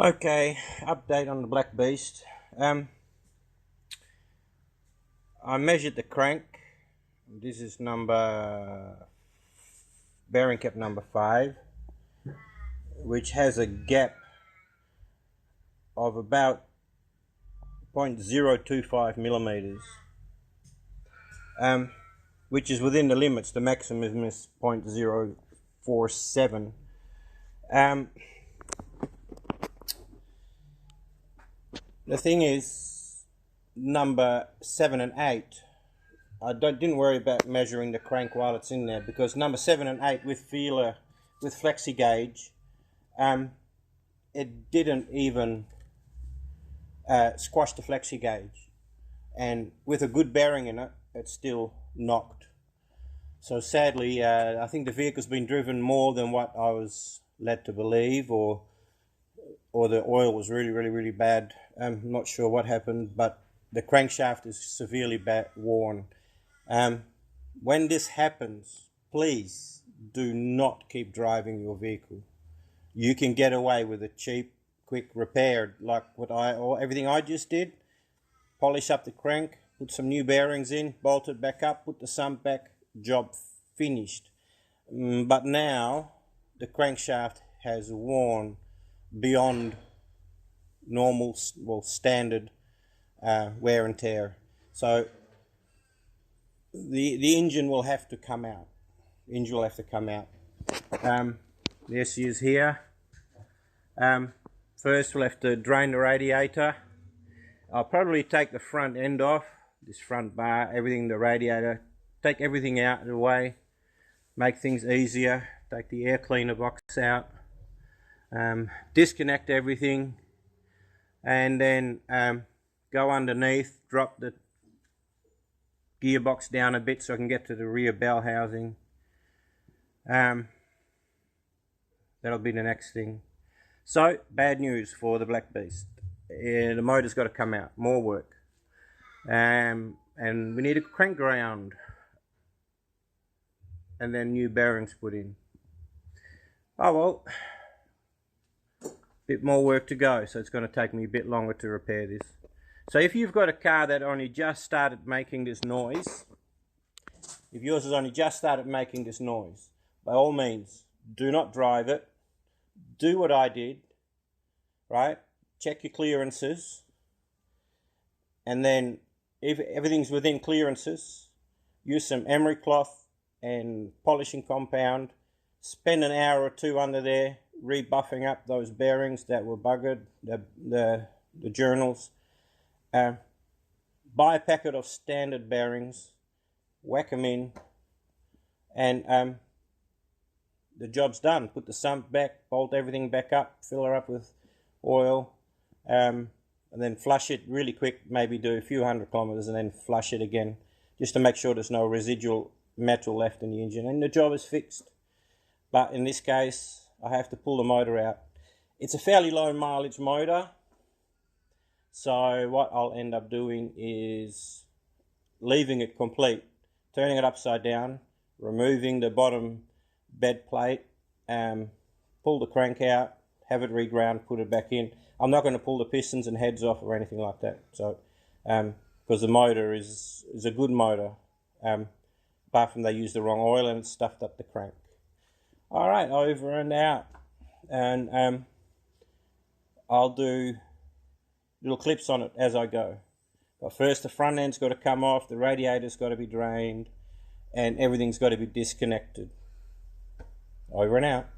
Okay, update on the Black Beast. I measured the crank. This is bearing cap number 5, which has a gap of about 0.025 millimeters, which is within the limits. The maximum is 0.047. The thing is, number 7 and 8, didn't worry about measuring the crank while it's in there, because number 7 and 8 with feeler, with flexi gauge, it didn't even squash the flexi gauge, and with a good bearing in it, it's still knocked. So sadly, I think the vehicle's been driven more than what I was led to believe, or the oil was really bad. I'm not sure what happened, but the crankshaft is severely worn. When this happens, please do not keep driving your vehicle. You can get away with a cheap, quick repair, like everything I just did. Polish up the crank, put some new bearings in, bolt it back up, put the sump back, job finished. But now the crankshaft has worn beyond normal, standard wear and tear. So the engine will have to come out. The SU is here. First we'll have to drain the radiator. I'll probably take the front end off, this front bar, everything, the radiator, take everything out of the way, make things easier, take the air cleaner box out, disconnect everything, and then go underneath, drop the gearbox down a bit so I can get to the rear bell housing. That'll be the next thing. So, bad news for the Black Beast. The motor's got to come out, more work. And we need a crank ground, and then new bearings put in. Oh well, bit more work to go, so it's going to take me a bit longer to repair this. So if you've got a car that only just started making this noise, if yours has only just started making this noise, by all means, do not drive it. Do what I did, right? Check your clearances, and then if everything's within clearances, use some emery cloth and polishing compound. Spend an hour or two under there rebuffing up those bearings that were buggered, the journals. Buy a packet of standard bearings, whack them in, and the job's done. Put the sump back, bolt everything back up, fill her up with oil, and then flush it really quick, maybe do a few 100 kilometers and then flush it again, just to make sure there's no residual metal left in the engine, and the job is fixed. But in this case, I have to pull the motor out. It's a fairly low mileage motor, so what I'll end up doing is leaving it complete, turning it upside down, removing the bottom bed plate, pull the crank out, have it reground, put it back in. I'm not going to pull the pistons and heads off or anything like that, so because the motor is a good motor, apart from they used the wrong oil and it stuffed up the crank. Alright, over and out, and I'll do little clips on it as I go. But first the front end's got to come off, the radiator's got to be drained, and everything's got to be disconnected. Over and out.